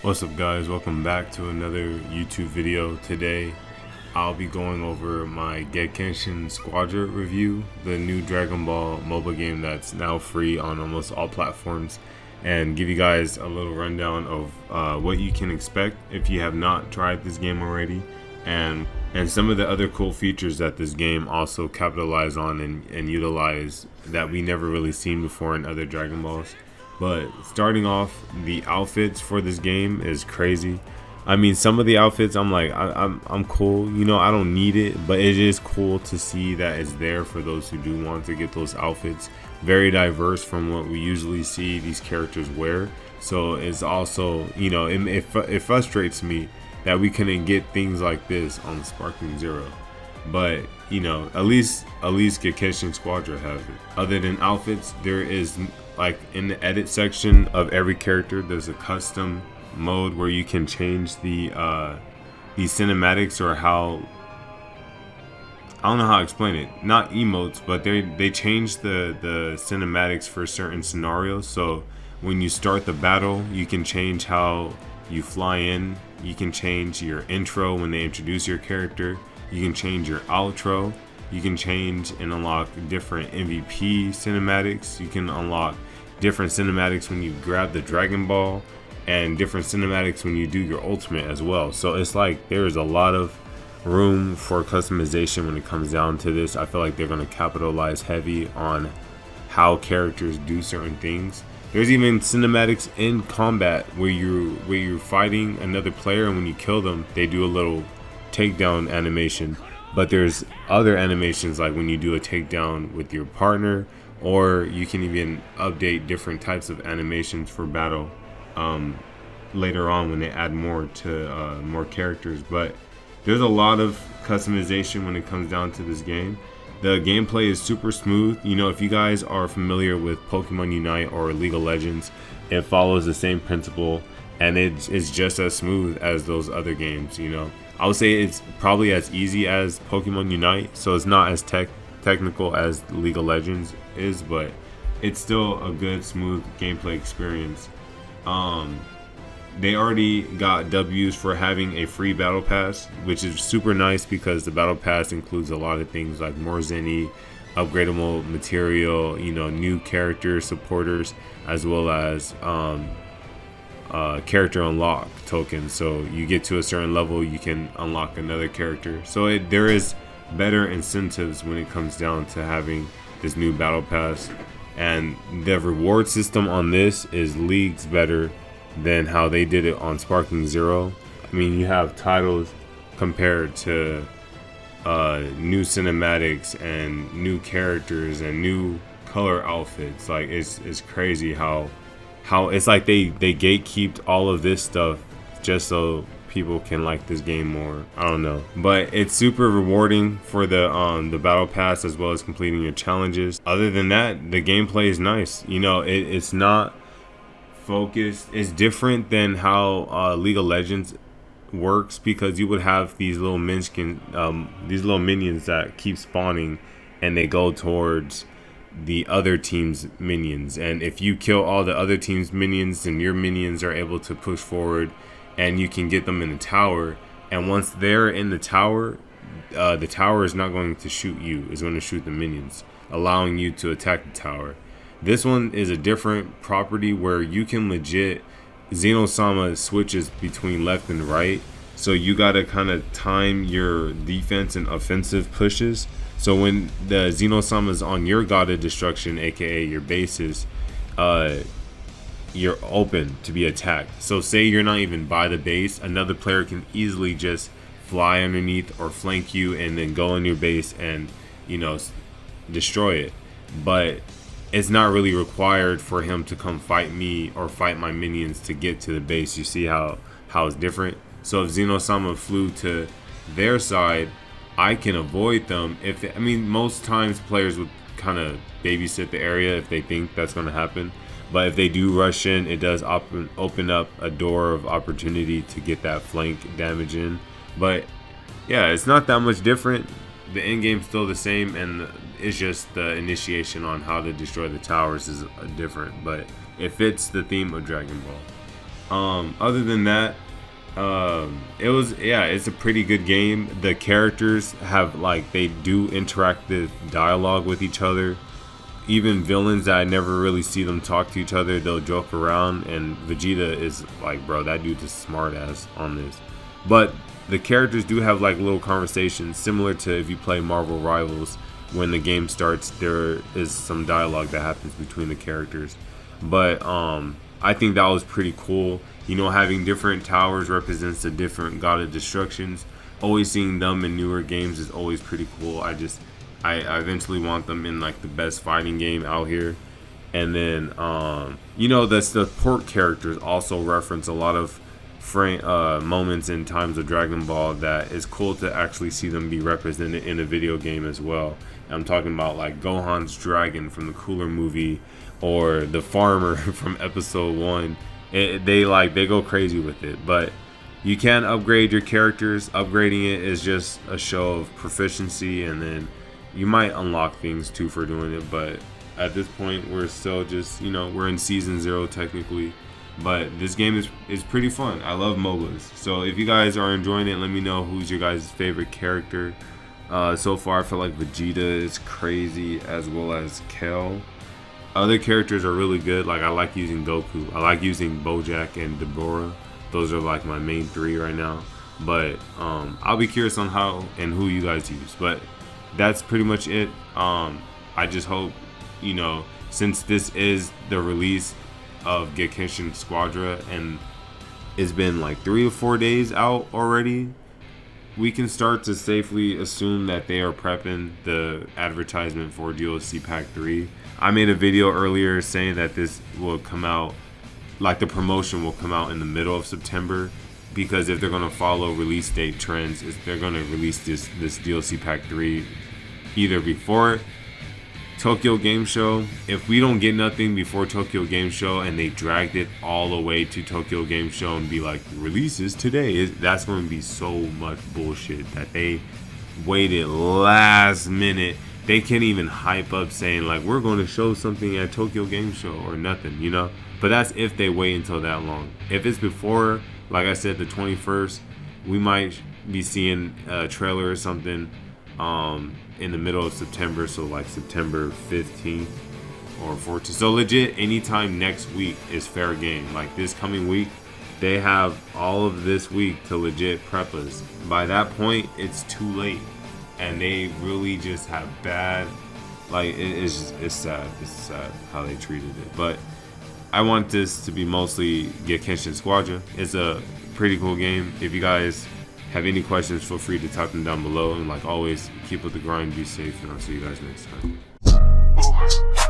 What's up guys, welcome back to another YouTube video. Today I'll be going over my Gekishin Squadra review, the new Dragon Ball MOBA game that's now free on almost all platforms, and give you guys a little rundown of what you can expect if you have not tried this game already, and some of the other cool features that this game also capitalize on and utilize that we never really seen before in other Dragon Balls. But starting off, the outfits for this game is crazy. I mean, some of the outfits I'm like, I'm cool, you know, I don't need it, but it is cool to see that it's there for those who do want to get those outfits. Very diverse from what we usually see these characters wear. So it's also, you know, it frustrates me that we couldn't get things like this on Sparking Zero. But you know, at least Gekishin Squadra has it. Other than outfits, there is, like, in the edit section of every character, there's a custom mode where you can change the cinematics, or how, I don't know how to explain it, not emotes, but they change the cinematics for certain scenarios. So when you start the battle, you can change how you fly in, you can change your intro when they introduce your character, you can change your outro, you can change and unlock different MVP cinematics, you can unlock different cinematics when you grab the Dragon Ball, and different cinematics when you do your ultimate as well. So it's like there's a lot of room for customization when it comes down to this. I feel like they're going to capitalize heavy on how characters do certain things. There's even cinematics in combat where you're fighting another player, and when you kill them, they do a little takedown animation. But there's other animations, like when you do a takedown with your partner, or you can even update different types of animations for battle later on when they add more to more characters. But there's a lot of customization when it comes down to this game. The gameplay is super smooth. You know, if you guys are familiar with Pokemon Unite or League of Legends, it follows the same principle, and it's just as smooth as those other games. You know, I would say it's probably as easy as Pokemon Unite, so it's not as technical as League of Legends is, but it's still a good, smooth gameplay experience. They already got W's for having a free battle pass, which is super nice because the battle pass includes a lot of things like more Zenny, upgradable material, you know, new character supporters, as well as character unlock tokens. So you get to a certain level, you can unlock another character. So there is better incentives when it comes down to having this new battle pass, and the reward system on this is leagues better than how they did it on Sparking Zero. I mean, you have titles compared to new cinematics and new characters and new color outfits. Like it's crazy how it's like they gatekeeped all of this stuff just so people can like this game more. I don't know, but it's super rewarding for the battle pass, as well as completing your challenges. Other than that, the gameplay is nice. You know, it's not focused. It's different than how League of Legends works, because you would have these little minions that keep spawning, and they go towards the other team's minions, and if you kill all the other team's minions, then your minions are able to push forward, and you can get them in the tower. And once they're in the tower is not going to shoot you, it's going to shoot the minions, allowing you to attack the tower. This one is a different property where you can legit, Xeno-sama switches between left and right, so you gotta kind of time your defense and offensive pushes. So when the Xeno-sama is on your god of destruction, aka your bases, you're open to be attacked. So say you're not even by the base, another player can easily just fly underneath or flank you and then go in your base and, you know, destroy it. But it's not really required for him to come fight me or fight my minions to get to the base. You see how it's different? So if Xeno-sama flew to their side, I can avoid them. I mean, most times players would kind of babysit the area if they think that's going to happen. But if they do rush in, it does open up a door of opportunity to get that flank damage in. But yeah, it's not that much different. The end game's still the same, and it's just the initiation on how to destroy the towers is different, but it fits the theme of Dragon Ball. Other than that, it's a pretty good game. The characters have like, they do interact the dialogue with each other. Even villains that I never really see them talk to each other, they'll joke around. And Vegeta is like, bro, that dude's a smart ass on this. But the characters do have like little conversations, similar to if you play Marvel Rivals. When the game starts, there is some dialogue that happens between the characters. But I think that was pretty cool. You know, having different towers represents a different god of destructions. Always seeing them in newer games is always pretty cool. I eventually want them in like the best fighting game out here. And then you know, the support characters also reference a lot of moments in times of Dragon Ball that is cool to actually see them be represented in a video game as well. I'm talking about like Gohan's dragon from the Cooler movie, or the farmer from episode 1. They go crazy with it. But you can upgrade your characters. Upgrading it is just a show of proficiency, and then you might unlock things too for doing it. But at this point, we're still just, you know, we're in season 0 technically. But this game is pretty fun. I love MOBAs. So if you guys are enjoying it, let me know who's your guys' favorite character. So far, I feel like Vegeta is crazy, as well as Kel. Other characters are really good. Like, I like using Goku. I like using Bojack and Deborah. Those are like my main 3 right now. But I'll be curious on how and who you guys use. But that's pretty much it. I just hope, you know, since this is the release of Gekishin Squadra and it's been like 3 or 4 days out already, we can start to safely assume that they are prepping the advertisement for DLC Pack 3. I made a video earlier saying that this will come out, like the promotion will come out in the middle of September, because if they're going to follow release date trends, they're going to release this DLC Pack 3 either before Tokyo Game Show. If we don't get nothing before Tokyo Game Show and they dragged it all the way to Tokyo Game Show and be like, releases today, that's going to be so much bullshit that they waited last minute. They can't even hype up saying like, we're going to show something at Tokyo Game Show or nothing, you know. But that's if they wait until that long. If it's before, like I said, the 21st, we might be seeing a trailer or something in the middle of September, so like September 15th or 14th. So legit, anytime next week is fair game. Like this coming week, they have all of this week to legit prep us. By that point, it's too late, and they really just have bad, like it's sad. It's sad how they treated it. But I want this to be mostly Gekishin Squadra. It's a pretty cool game. If you guys have any questions, feel free to type them down below. And like always, keep up the grind, be safe, and I'll see you guys next time.